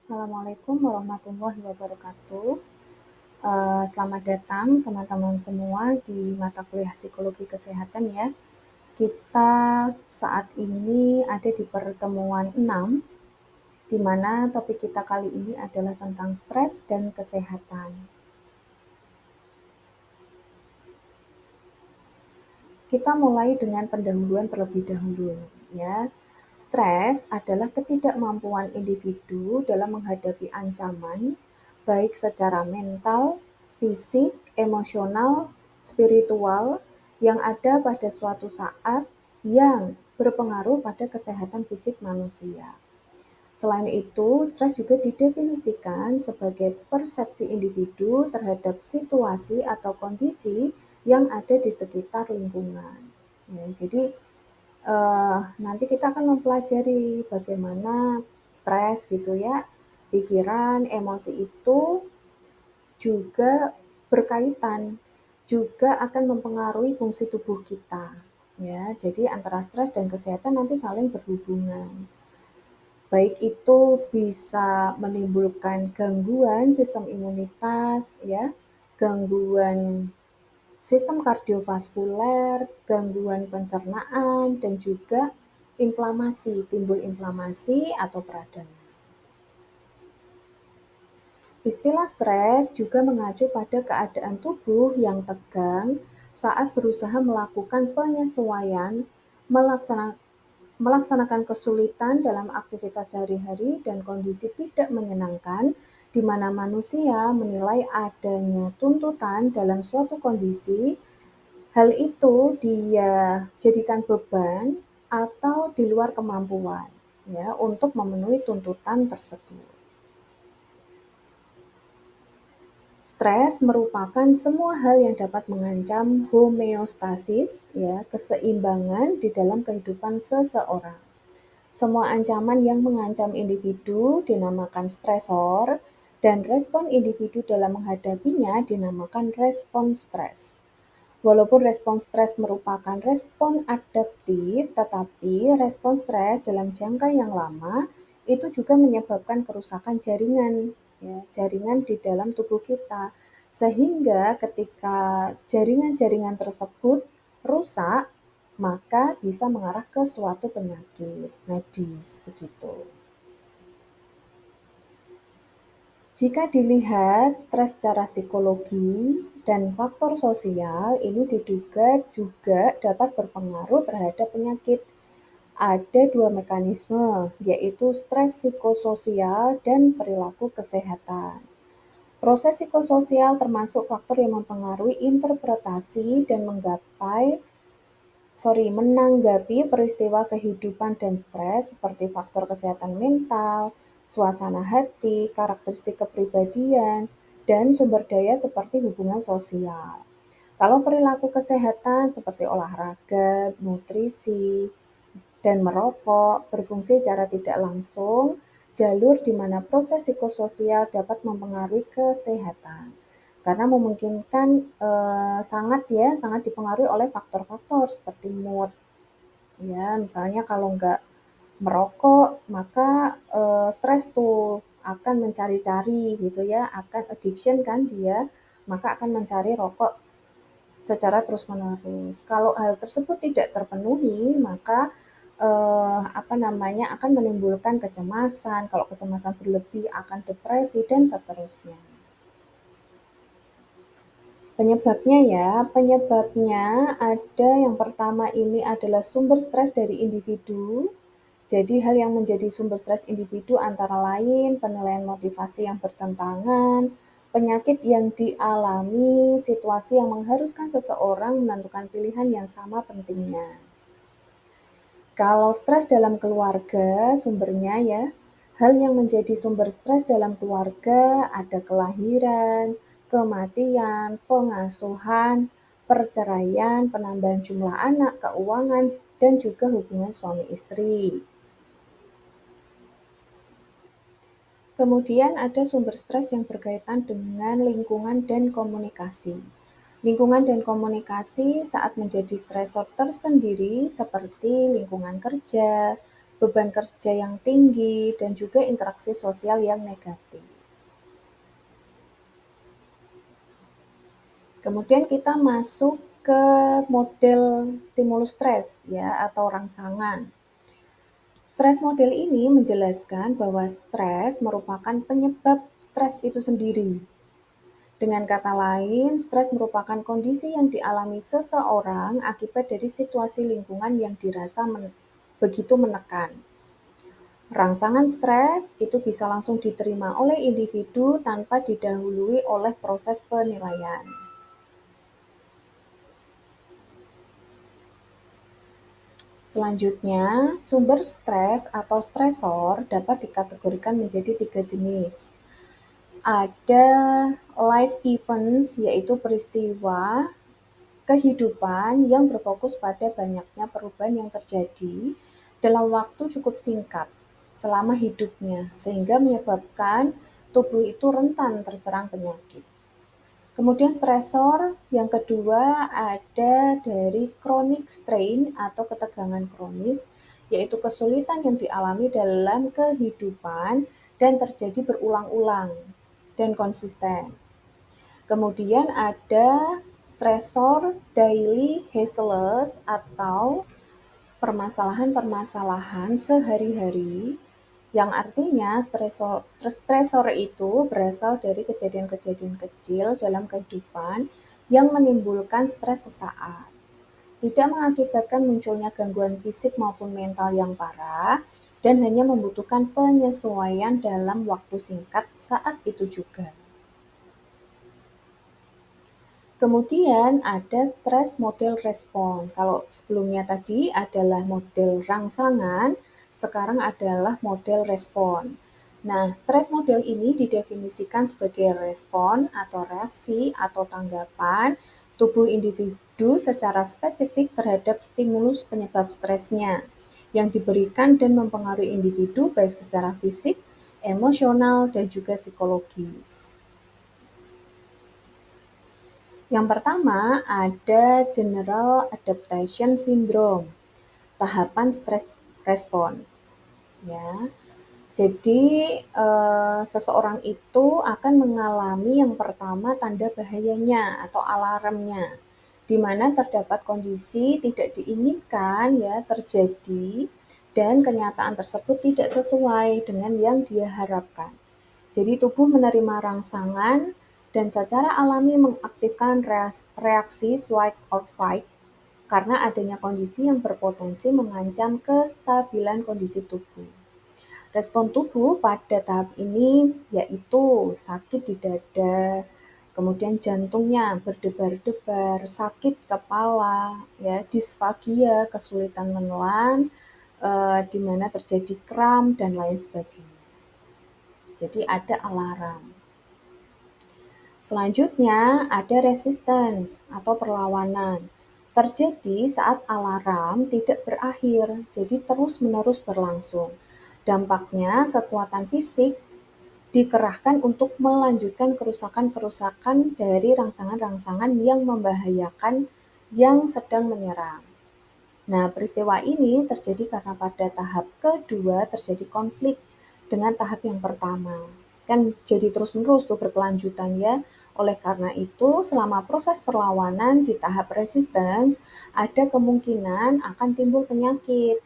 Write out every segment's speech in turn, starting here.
Assalamualaikum warahmatullahi wabarakatuh. Selamat datang teman-teman semua di mata kuliah Psikologi Kesehatan ya. Kita saat ini ada di pertemuan 6, di mana topik kita kali ini adalah tentang stres dan kesehatan. Kita mulai dengan pendahuluan terlebih dahulu ya. Stres adalah ketidakmampuan individu dalam menghadapi ancaman, baik secara mental, fisik, emosional, spiritual, yang ada pada suatu saat yang berpengaruh pada kesehatan fisik manusia. Selain itu, stres juga didefinisikan sebagai persepsi individu terhadap situasi atau kondisi yang ada di sekitar lingkungan. Ya, jadi nanti kita akan mempelajari bagaimana stres gitu ya, pikiran, emosi itu juga berkaitan, juga akan mempengaruhi fungsi tubuh kita. Ya, jadi antara stres dan kesehatan nanti saling berhubungan. Baik itu bisa menimbulkan gangguan sistem imunitas, ya, gangguan sistem kardiovaskuler, gangguan pencernaan, dan juga inflamasi, timbul inflamasi atau peradangan. Istilah stres juga mengacu pada keadaan tubuh yang tegang saat berusaha melakukan penyesuaian, melaksanakan kesulitan dalam aktivitas sehari-hari dan kondisi tidak menyenangkan di mana manusia menilai adanya tuntutan dalam suatu kondisi, hal itu dia jadikan beban atau di luar kemampuan ya untuk memenuhi tuntutan tersebut. Stres merupakan semua hal yang dapat mengancam homeostasis ya, keseimbangan di dalam kehidupan seseorang. Semua ancaman yang mengancam individu dinamakan stresor, dan respon individu dalam menghadapinya dinamakan respon stres. Walaupun respon stres merupakan respon adaptif, tetapi respon stres dalam jangka yang lama itu juga menyebabkan kerusakan jaringan, ya, jaringan di dalam tubuh kita. Sehingga ketika jaringan-jaringan tersebut rusak, maka bisa mengarah ke suatu penyakit medis begitu. Jika dilihat stres secara psikologi dan faktor sosial, ini diduga juga dapat berpengaruh terhadap penyakit. Ada dua mekanisme, yaitu stres psikososial dan perilaku kesehatan. Proses psikososial termasuk faktor yang mempengaruhi interpretasi dan menanggapi peristiwa kehidupan dan stres seperti faktor kesehatan mental, suasana hati, karakteristik kepribadian, dan sumber daya seperti hubungan sosial. Kalau perilaku kesehatan seperti olahraga, nutrisi, dan merokok berfungsi secara tidak langsung, jalur di mana proses psikososial dapat mempengaruhi kesehatan. Karena memungkinkan sangat dipengaruhi oleh faktor-faktor seperti mood. Ya, misalnya kalau nggak merokok, maka stres tuh akan mencari-cari gitu ya, akan addiction kan dia, maka akan mencari rokok secara terus-menerus. Kalau hal tersebut tidak terpenuhi, maka akan menimbulkan kecemasan. Kalau kecemasan berlebih akan depresi dan seterusnya. Penyebabnya ada yang pertama ini adalah sumber stres dari individu. Jadi hal yang menjadi sumber stres individu antara lain penilaian motivasi yang bertentangan, penyakit yang dialami, situasi yang mengharuskan seseorang menentukan pilihan yang sama pentingnya. Kalau stres dalam keluarga, sumbernya ya, hal yang menjadi sumber stres dalam keluarga ada kelahiran, kematian, pengasuhan, perceraian, penambahan jumlah anak, keuangan, dan juga hubungan suami istri. Kemudian ada sumber stres yang berkaitan dengan lingkungan dan komunikasi. Lingkungan dan komunikasi saat menjadi stresor tersendiri seperti lingkungan kerja, beban kerja yang tinggi, dan juga interaksi sosial yang negatif. Kemudian kita masuk ke model stimulus stres ya atau rangsangan. Stres model ini menjelaskan bahwa stres merupakan penyebab stres itu sendiri. Dengan kata lain, stres merupakan kondisi yang dialami seseorang akibat dari situasi lingkungan yang dirasa begitu menekan. Rangsangan stres itu bisa langsung diterima oleh individu tanpa didahului oleh proses penilaian. Selanjutnya, sumber stres atau stresor dapat dikategorikan menjadi 3 jenis. Ada life events, yaitu peristiwa kehidupan yang berfokus pada banyaknya perubahan yang terjadi dalam waktu cukup singkat selama hidupnya, sehingga menyebabkan tubuh itu rentan terserang penyakit. Kemudian stresor yang kedua ada dari chronic strain atau ketegangan kronis, yaitu kesulitan yang dialami dalam kehidupan dan terjadi berulang-ulang dan konsisten. Kemudian ada stresor daily hassles atau permasalahan-permasalahan sehari-hari yang artinya stresor itu berasal dari kejadian-kejadian kecil dalam kehidupan yang menimbulkan stres sesaat. Tidak mengakibatkan munculnya gangguan fisik maupun mental yang parah dan hanya membutuhkan penyesuaian dalam waktu singkat saat itu juga. Kemudian ada stres model respon. Kalau sebelumnya tadi adalah model rangsangan, sekarang adalah model respon. Nah, stres model ini didefinisikan sebagai respon atau reaksi atau tanggapan tubuh individu secara spesifik terhadap stimulus penyebab stresnya yang diberikan dan mempengaruhi individu baik secara fisik, emosional, dan juga psikologis. Yang pertama ada General Adaptation Syndrome, tahapan stres respon. Ya, jadi seseorang itu akan mengalami yang pertama tanda bahayanya atau alarmnya, di mana terdapat kondisi tidak diinginkan ya terjadi dan kenyataan tersebut tidak sesuai dengan yang dia harapkan. Jadi tubuh menerima rangsangan dan secara alami mengaktifkan reaksi flight or fight karena adanya kondisi yang berpotensi mengancam kestabilan kondisi tubuh. Respon tubuh pada tahap ini yaitu sakit di dada, kemudian jantungnya berdebar-debar, sakit kepala, ya, disfagia, kesulitan menelan, di mana terjadi kram dan lain sebagainya. Jadi ada alarm. Selanjutnya ada resistance atau perlawanan. Terjadi saat alarm tidak berakhir, jadi terus-menerus berlangsung. Dampaknya kekuatan fisik dikerahkan untuk melanjutkan kerusakan-kerusakan dari rangsangan-rangsangan yang membahayakan yang sedang menyerang. Nah, peristiwa ini terjadi karena pada tahap kedua terjadi konflik dengan tahap yang pertama. Kan jadi terus-menerus tuh berkelanjutan ya. Oleh karena itu, selama proses perlawanan di tahap resistance, ada kemungkinan akan timbul penyakit.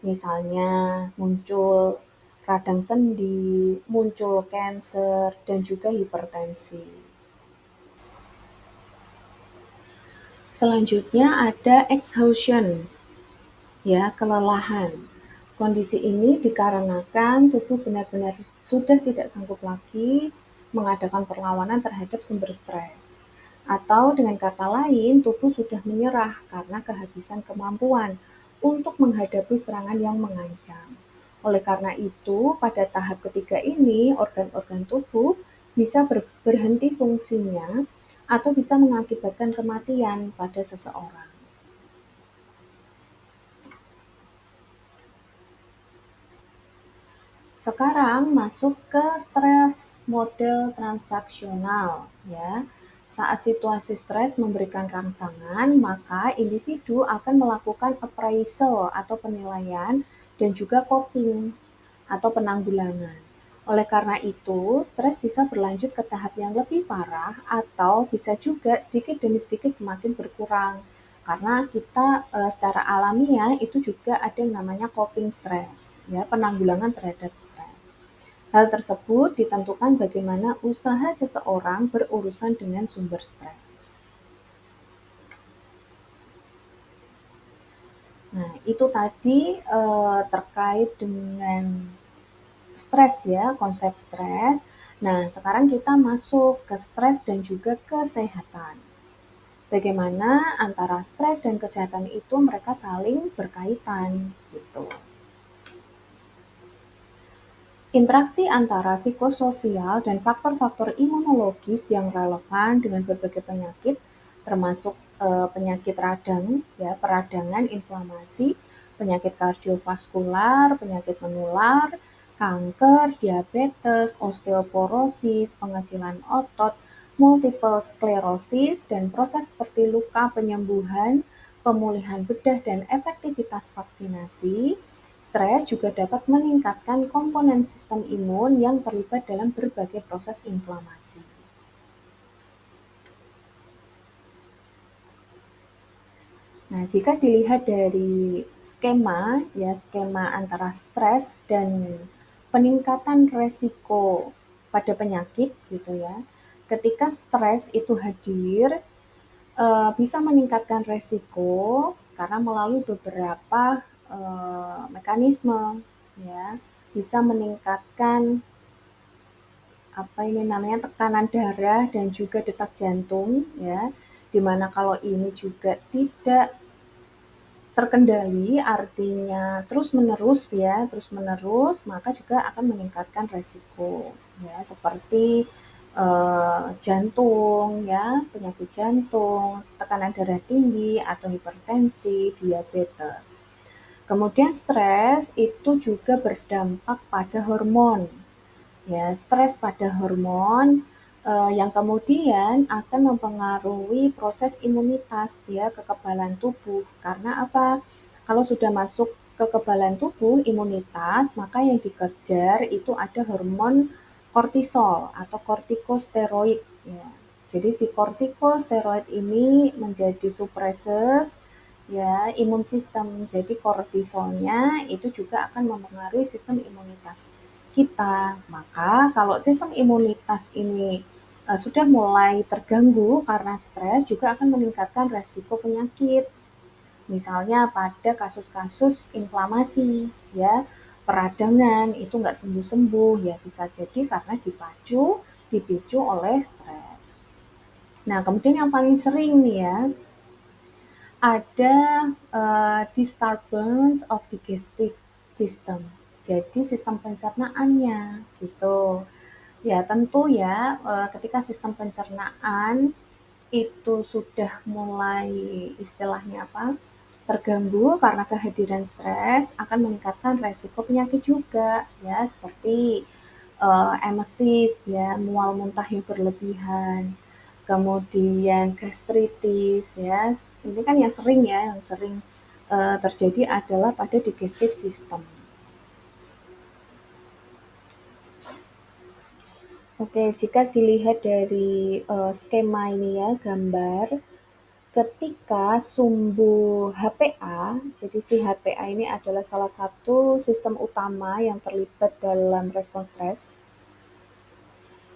Misalnya muncul radang sendi, muncul kanker, dan juga hipertensi. Selanjutnya ada exhaustion, ya, kelelahan. Kondisi ini dikarenakan tubuh benar-benar sudah tidak sanggup lagi mengadakan perlawanan terhadap sumber stres. Atau dengan kata lain, tubuh sudah menyerah karena kehabisan kemampuan untuk menghadapi serangan yang mengancam. Oleh karena itu, pada tahap ketiga ini, organ-organ tubuh bisa berhenti fungsinya atau bisa mengakibatkan kematian pada seseorang. Sekarang masuk ke stres model transaksional ya. Saat situasi stres memberikan rangsangan, maka individu akan melakukan appraisal atau penilaian dan juga coping atau penanggulangan. Oleh karena itu, stres bisa berlanjut ke tahap yang lebih parah atau bisa juga sedikit demi sedikit semakin berkurang. Karena kita secara alamiah itu juga ada yang namanya coping stress, ya, penanggulangan terhadap stres. Hal tersebut ditentukan bagaimana usaha seseorang berurusan dengan sumber stres. Nah, itu tadi terkait dengan stres ya, konsep stres. Nah, sekarang kita masuk ke stres dan juga kesehatan. Bagaimana antara stres dan kesehatan itu mereka saling berkaitan gitu. Interaksi antara psikososial dan faktor-faktor imunologis yang relevan dengan berbagai penyakit, termasuk penyakit radang, ya, peradangan, inflamasi, penyakit kardiovaskular, penyakit menular, kanker, diabetes, osteoporosis, pengecilan otot, multiple sklerosis, dan proses seperti luka penyembuhan, pemulihan bedah, dan efektivitas vaksinasi. Stres juga dapat meningkatkan komponen sistem imun yang terlibat dalam berbagai proses inflamasi. Nah, jika dilihat dari skema, ya, skema antara stres dan peningkatan resiko pada penyakit gitu ya. Ketika stres itu hadir, bisa meningkatkan resiko karena melalui beberapa mekanisme, ya, bisa meningkatkan apa ini namanya tekanan darah dan juga detak jantung, ya, dimana kalau ini juga tidak terkendali, artinya terus-menerus ya, terus-menerus, maka juga akan meningkatkan resiko, ya, seperti jantung, ya, penyakit jantung, tekanan darah tinggi atau hipertensi, diabetes. Kemudian stres itu juga berdampak pada hormon. Ya, stres pada hormon yang kemudian akan mempengaruhi proses imunitas ya, kekebalan tubuh. Karena apa? Kalau sudah masuk kekebalan tubuh, imunitas, maka yang dikejar itu ada hormon kortisol atau kortikosteroid ya. Jadi si kortikosteroid ini menjadi supreses ya imun sistem. Jadi kortisolnya itu juga akan mempengaruhi sistem imunitas kita. Maka kalau sistem imunitas ini sudah mulai terganggu karena stres juga akan meningkatkan resiko penyakit. Misalnya pada kasus-kasus inflamasi, ya, peradangan itu nggak sembuh-sembuh, ya bisa jadi karena dipicu oleh stres. Nah, kemudian yang paling sering nih ya, ada disturbance of digestive system. Jadi sistem pencernaannya gitu. Ya tentu ya ketika sistem pencernaan itu sudah mulai istilahnya apa? Terganggu karena kehadiran stres akan meningkatkan resiko penyakit juga ya seperti emesis ya, mual muntah yang berlebihan, kemudian gastritis ya. Ini kan yang sering ya, yang sering terjadi adalah pada digestive system. Oke, jika dilihat dari skema ini ya, gambar, ketika sumbu HPA, jadi si HPA ini adalah salah satu sistem utama yang terlibat dalam respon stres.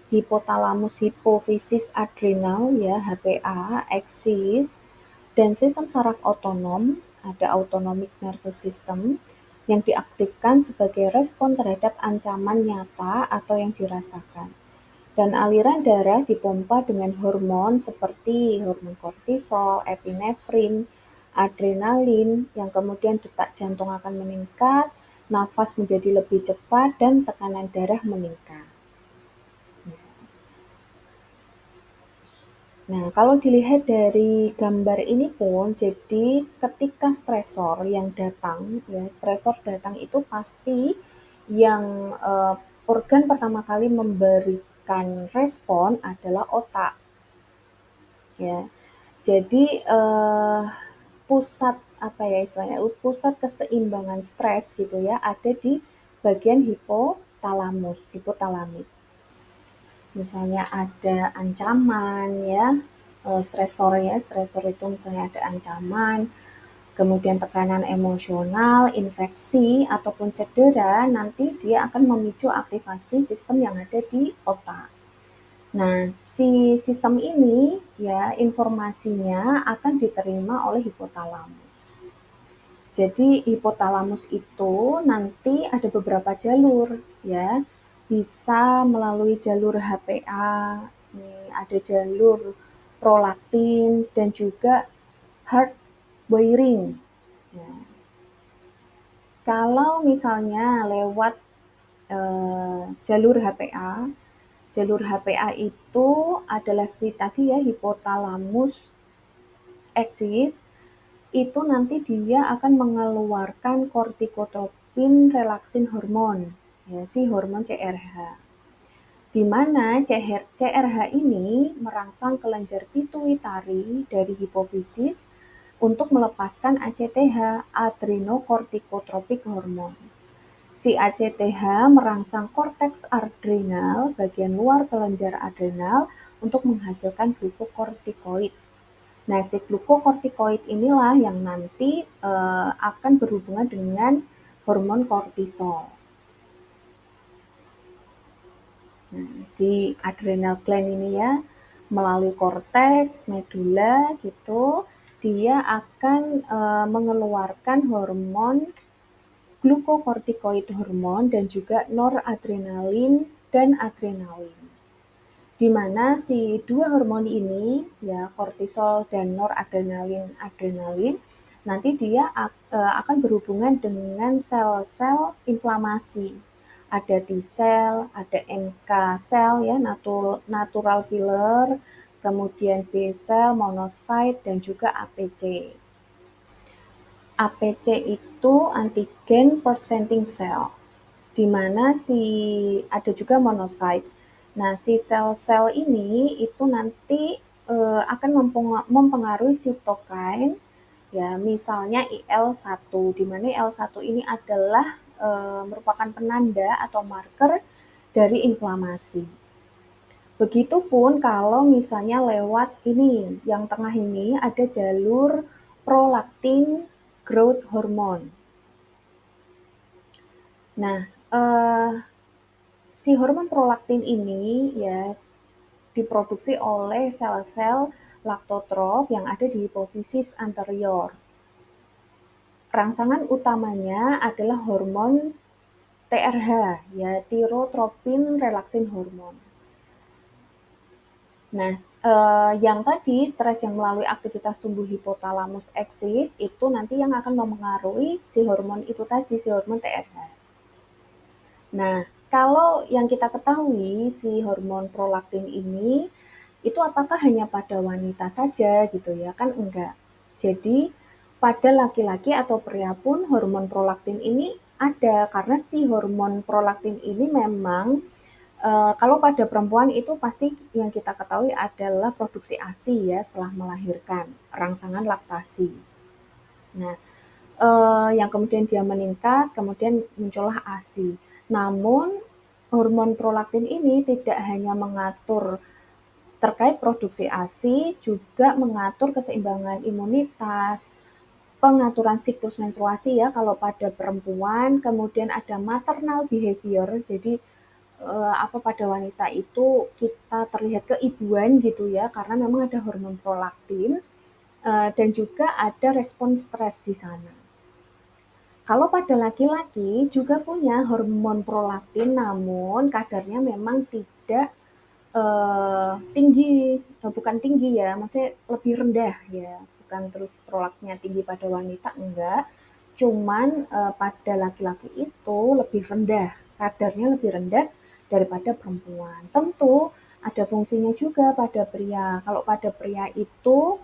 Hipotalamus hipofisis adrenal ya HPA, eksis, dan sistem saraf otonom, ada autonomic nervous system yang diaktifkan sebagai respon terhadap ancaman nyata atau yang dirasakan. Dan aliran darah dipompa dengan hormon seperti hormon kortisol, epinefrin, adrenalin, yang kemudian detak jantung akan meningkat, nafas menjadi lebih cepat, dan tekanan darah meningkat. Nah, kalau dilihat dari gambar ini pun, jadi ketika stresor yang datang, ya stresor datang itu pasti yang organ pertama kali memberikan respon adalah otak, ya. Jadi pusat apa ya istilahnya, pusat keseimbangan stres gitu ya, ada di bagian hipotalamik. Misalnya ada ancaman ya, stresor itu misalnya ada ancaman, kemudian tekanan emosional, infeksi, ataupun cedera, nanti dia akan memicu aktivasi sistem yang ada di otak. Nah, si sistem ini ya informasinya akan diterima oleh hipotalamus. Jadi hipotalamus itu nanti ada beberapa jalur ya. Bisa melalui jalur HPA, ada jalur prolaktin dan juga heart wiring. Ya. Kalau misalnya lewat jalur HPA itu adalah si tadi ya hipotalamus eksis, itu nanti dia akan mengeluarkan kortikotropin relaksin hormon, ya, si hormon CRH. Di mana CRH ini merangsang kelenjar pituitari dari hipofisis untuk melepaskan ACTH, adrenocorticotropic hormone. Si ACTH merangsang korteks adrenal bagian luar kelenjar adrenal untuk menghasilkan glukokortikoid. Nah, si glukokortikoid inilah yang nanti akan berhubungan dengan hormon kortisol. Nah, di adrenal gland ini ya, melalui korteks, medula gitu, dia akan mengeluarkan hormon glukokortikoid hormon dan juga noradrenalin dan adrenalin. Di mana si dua hormon ini ya kortisol dan noradrenalin nanti dia akan berhubungan dengan sel-sel inflamasi. Ada T cell, ada NK cell ya, natural killer, kemudian B cell, monocyte dan juga APC. APC itu antigen presenting cell, di mana ada juga monocyte. Nah, si sel-sel ini itu nanti akan mempengaruhi sitokain, ya misalnya IL-1, di mana IL-1 ini adalah merupakan penanda atau marker dari inflamasi. Begitupun kalau misalnya lewat ini, yang tengah ini ada jalur prolaktin growth hormone. Nah, si hormon prolaktin ini ya diproduksi oleh sel-sel laktotrof yang ada di hipofisis anterior. Rangsangan utamanya adalah hormon TRH, ya tirotropin relaksin hormon. Nah, yang tadi stres yang melalui aktivitas sumbu hipotalamus eksis itu nanti yang akan mempengaruhi si hormon itu tadi, si hormon TRH. Nah, kalau yang kita ketahui si hormon prolaktin ini itu apakah hanya pada wanita saja gitu ya? Kan enggak. Jadi pada laki-laki atau pria pun hormon prolaktin ini ada karena si hormon prolaktin ini memang kalau pada perempuan itu pasti yang kita ketahui adalah produksi ASI ya setelah melahirkan, rangsangan laktasi. Nah, yang kemudian dia meningkat, kemudian muncullah ASI. Namun hormon prolaktin ini tidak hanya mengatur terkait produksi ASI, juga mengatur keseimbangan imunitas, pengaturan siklus menstruasi ya kalau pada perempuan, kemudian ada maternal behavior, jadi pada wanita itu kita terlihat keibuan gitu ya, karena memang ada hormon prolaktin dan juga ada respon stres di sana. Kalau pada laki-laki juga punya hormon prolaktin, namun kadarnya memang tidak tinggi, bukan tinggi ya, maksudnya lebih rendah ya, bukan terus prolaktinnya tinggi pada wanita, enggak. Cuman pada laki-laki itu lebih rendah, kadarnya lebih rendah daripada perempuan. Tentu ada fungsinya juga pada pria. Kalau pada pria itu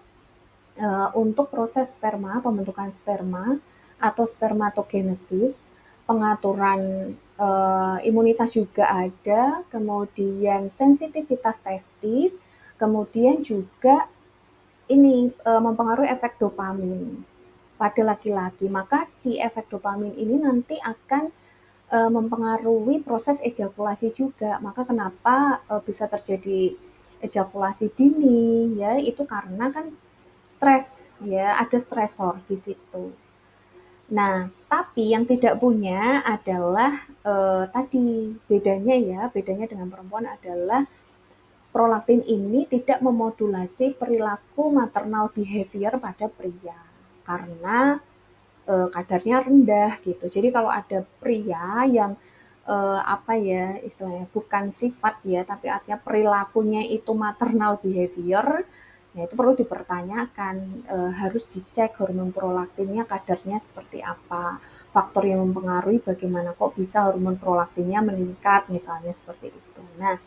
untuk proses sperma, pembentukan sperma atau spermatogenesis, pengaturan imunitas juga ada, kemudian sensitivitas testis, kemudian juga ini mempengaruhi efek dopamin. pada laki-laki, maka si efek dopamin ini nanti akan mempengaruhi proses ejakulasi juga. Maka kenapa bisa terjadi ejakulasi dini ya, itu karena kan stres ya, ada stresor di situ. Nah, tapi yang tidak punya adalah tadi bedanya ya, bedanya dengan perempuan adalah prolaktin ini tidak memodulasi perilaku maternal behavior pada pria karena kadarnya rendah gitu. Jadi kalau ada pria yang apa ya istilahnya bukan sifat ya, tapi artinya perilakunya itu maternal behavior, ya itu perlu dipertanyakan, harus dicek hormon prolaktinnya kadarnya seperti apa, faktor yang mempengaruhi bagaimana kok bisa hormon prolaktinnya meningkat misalnya seperti itu. Nah,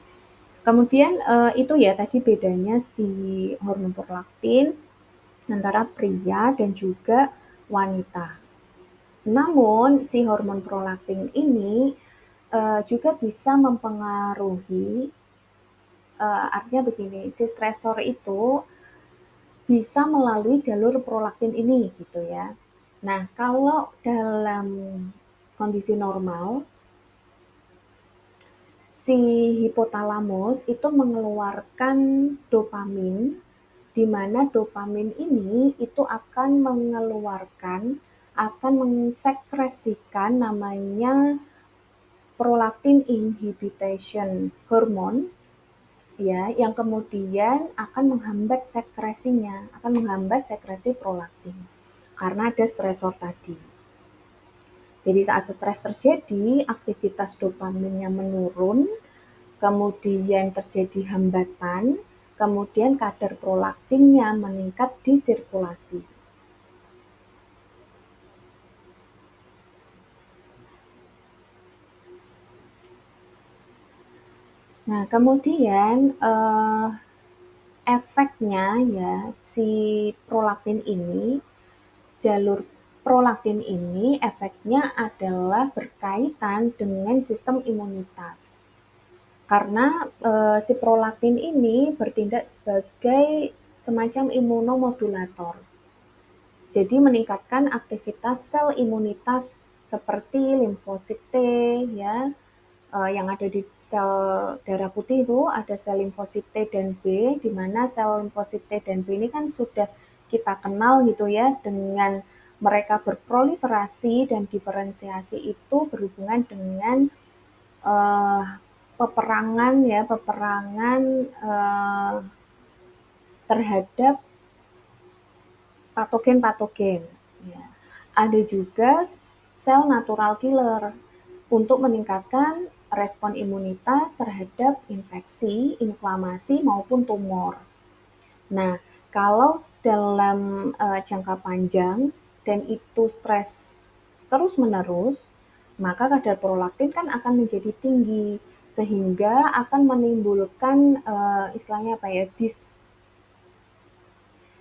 kemudian itu ya tadi bedanya si hormon prolaktin antara pria dan juga wanita. Namun si hormon prolaktin ini juga bisa mempengaruhi, artinya begini, si stresor itu bisa melalui jalur prolaktin ini gitu ya. Nah, kalau dalam kondisi normal, si hipotalamus itu mengeluarkan dopamin, di mana dopamin ini itu akan mengeluarkan, akan mensekresikan namanya prolaktin inhibition hormone ya, yang kemudian akan menghambat sekresinya, akan menghambat sekresi prolaktin karena ada stresor tadi. Jadi saat stres terjadi, aktivitas dopaminnya menurun, kemudian terjadi hambatan, kemudian kadar prolaktinnya meningkat di sirkulasi. Nah, kemudian efeknya ya si prolaktin ini, jalur prolaktin ini efeknya adalah berkaitan dengan sistem imunitas. Karena si prolaktin ini bertindak sebagai semacam imunomodulator. Jadi meningkatkan aktivitas sel imunitas seperti limfosit T ya, yang ada di sel darah putih itu ada sel limfosit T dan B, di mana sel limfosit T dan B ini kan sudah kita kenal gitu ya, dengan mereka berproliferasi dan diferensiasi itu berhubungan dengan uh, peperangan ya, peperangan terhadap patogen-patogen. Ya. Ada juga sel natural killer untuk meningkatkan respon imunitas terhadap infeksi, inflamasi maupun tumor. Nah, kalau dalam jangka panjang dan itu stres terus-menerus, maka kadar prolaktin kan akan menjadi tinggi sehingga akan menimbulkan istilahnya apa ya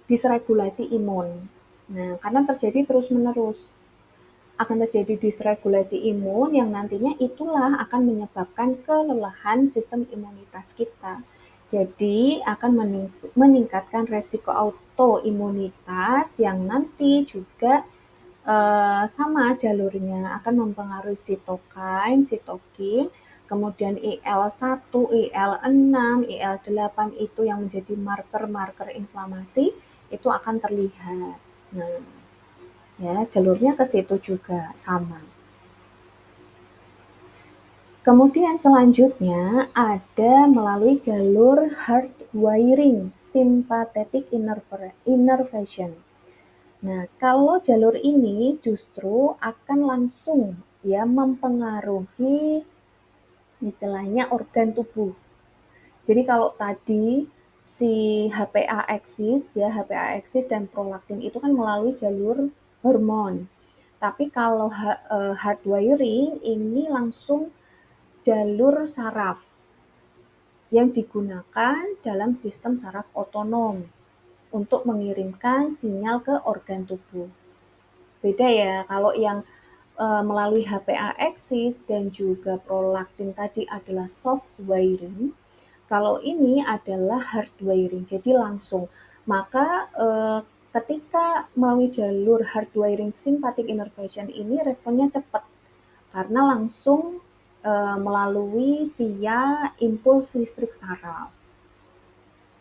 disregulasi imun. Nah, karena terjadi terus-menerus akan terjadi disregulasi imun yang nantinya itulah akan menyebabkan kelelahan sistem imunitas kita. Jadi akan meningkatkan resiko autoimunitas yang nanti juga sama jalurnya akan mempengaruhi sitokain, sitokin, kemudian IL-1, IL-6, IL-8 itu yang menjadi marker-marker inflamasi itu akan terlihat. Nah, ya jalurnya ke situ juga sama. Kemudian selanjutnya ada melalui jalur hardwiring sympathetic innervation. Nah, kalau jalur ini justru akan langsung ya mempengaruhi istilahnya organ tubuh. Jadi kalau tadi si HPA axis ya, HPA axis dan prolaktin itu kan melalui jalur hormon. Tapi kalau hardwiring ini langsung jalur saraf yang digunakan dalam sistem saraf otonom untuk mengirimkan sinyal ke organ tubuh. Beda ya, kalau yang melalui HPA axis dan juga prolaktin tadi adalah soft wiring. Kalau ini adalah hard wiring, jadi langsung. Maka Ketika melalui jalur hardwiring sympathetic innervation ini responnya cepat karena langsung melalui via impuls listrik saraf.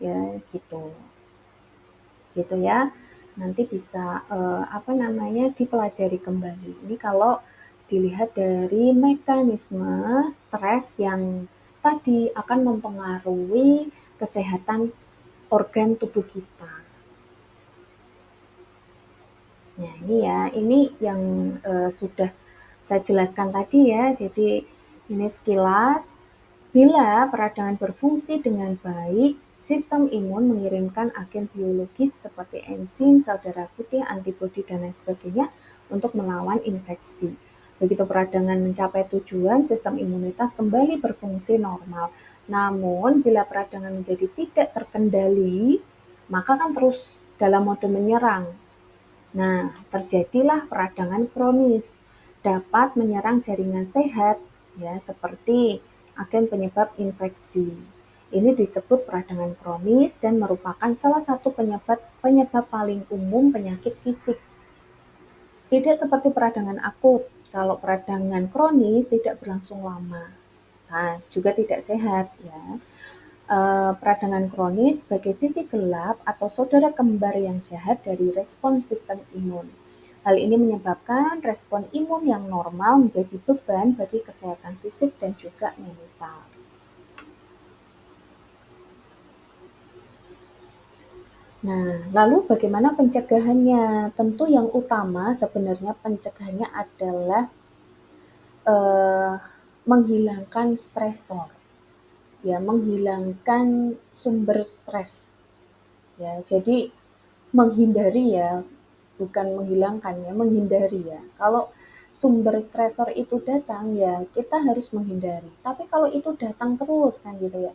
Ya, gitu ya. Nanti bisa dipelajari kembali. Ini kalau dilihat dari mekanisme stres yang tadi akan mempengaruhi kesehatan organ tubuh kita. Nah, ini yang sudah saya jelaskan tadi ya. Jadi ini sekilas. Bila peradangan berfungsi dengan baik, sistem imun mengirimkan agen biologis seperti enzim, sel darah putih, antibodi, dan lain sebagainya untuk melawan infeksi. Begitu peradangan mencapai tujuan, sistem imunitas kembali berfungsi normal. Namun, bila peradangan menjadi tidak terkendali, maka kan terus dalam mode menyerang. Nah, terjadilah peradangan kronis, dapat menyerang jaringan sehat, ya seperti agen penyebab infeksi. Ini disebut peradangan kronis dan merupakan salah satu penyebab paling umum penyakit fisik. Tidak seperti peradangan akut, kalau peradangan kronis tidak berlangsung lama. Nah, juga tidak sehat ya. Peradangan kronis sebagai sisi gelap atau saudara kembar yang jahat dari respon sistem imun. Hal ini menyebabkan respon imun yang normal menjadi beban bagi kesehatan fisik dan juga mental. Nah, lalu bagaimana pencegahannya? Tentu yang utama sebenarnya pencegahannya adalah eh, menghilangkan stresor, ya, menghilangkan sumber stres. Ya, jadi menghindari ya, bukan menghilangkan ya, menghindari ya. Kalau sumber stresor itu datang ya kita harus menghindari. Tapi kalau itu datang terus kan gitu ya.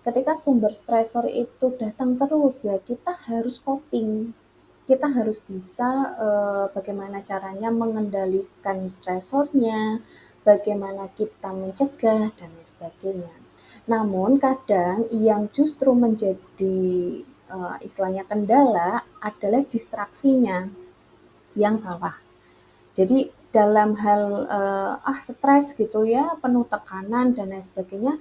Ketika sumber stresor itu datang terus ya kita harus coping. Kita harus bisa bagaimana caranya mengendalikan stresornya, bagaimana kita mencegah dan lain sebagainya. Namun kadang yang justru menjadi istilahnya kendala adalah distraksinya yang salah. Jadi dalam hal stres gitu ya, penuh tekanan dan lain sebagainya,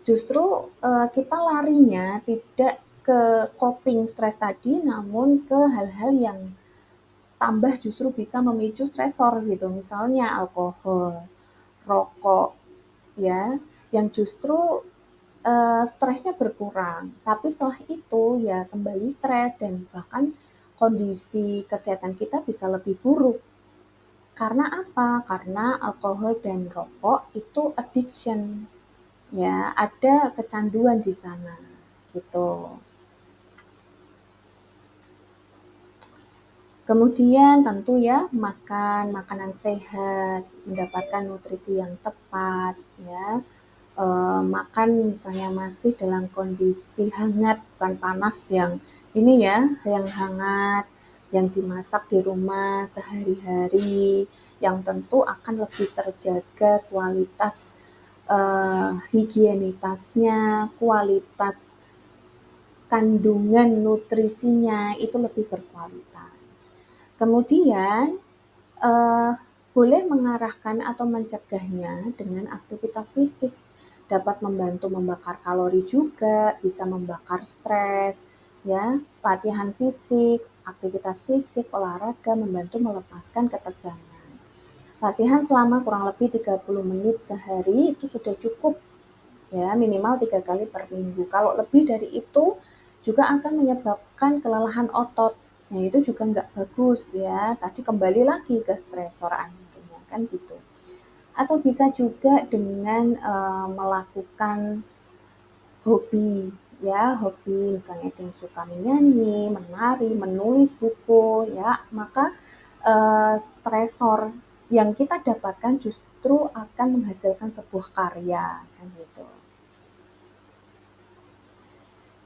justru kita larinya tidak ke coping stres tadi, namun ke hal-hal yang tambah justru bisa memicu stresor gitu. Misalnya alkohol, rokok, ya, yang justru stresnya berkurang. Tapi setelah itu ya kembali stres dan bahkan kondisi kesehatan kita bisa lebih buruk. Karena apa? Karena alkohol dan rokok itu addiction. Ya, ada kecanduan di sana gitu. Kemudian tentu ya makan makanan sehat, mendapatkan nutrisi yang tepat ya. Makan misalnya masih dalam kondisi hangat, bukan panas yang ini ya, yang hangat, yang dimasak di rumah sehari-hari, yang tentu akan lebih terjaga kualitas higienitasnya, kualitas kandungan nutrisinya itu lebih berkualitas. Kemudian eh, boleh mengarahkan atau mencegahnya dengan aktivitas fisik. Dapat membantu membakar kalori juga, bisa membakar stres, ya. Latihan fisik, aktivitas fisik, olahraga membantu melepaskan ketegangan. Latihan selama kurang lebih 30 menit sehari itu sudah cukup ya, minimal 3 kali per minggu. Kalau lebih dari itu juga akan menyebabkan kelelahan otot. Nah, itu juga nggak bagus ya. Tadi kembali lagi ke stresor akhirnya kan gitu. Atau bisa juga dengan melakukan hobi ya, hobi misalnya ada yang suka menyanyi, menari, menulis buku ya, maka stresor yang kita dapatkan justru akan menghasilkan sebuah karya kan gitu.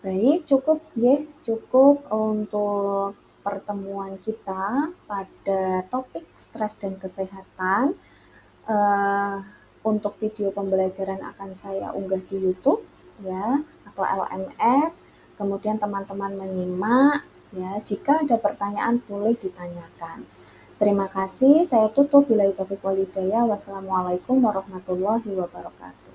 Baik, cukup untuk pertemuan kita pada topik stres dan kesehatan. Uh, untuk video pembelajaran akan saya unggah di YouTube ya atau LMS. Kemudian teman-teman menyimak Ya, jika ada pertanyaan boleh ditanyakan. Terima kasih, saya tutup. Billahi taufiq walhidayah. Wassalamualaikum warahmatullahi wabarakatuh.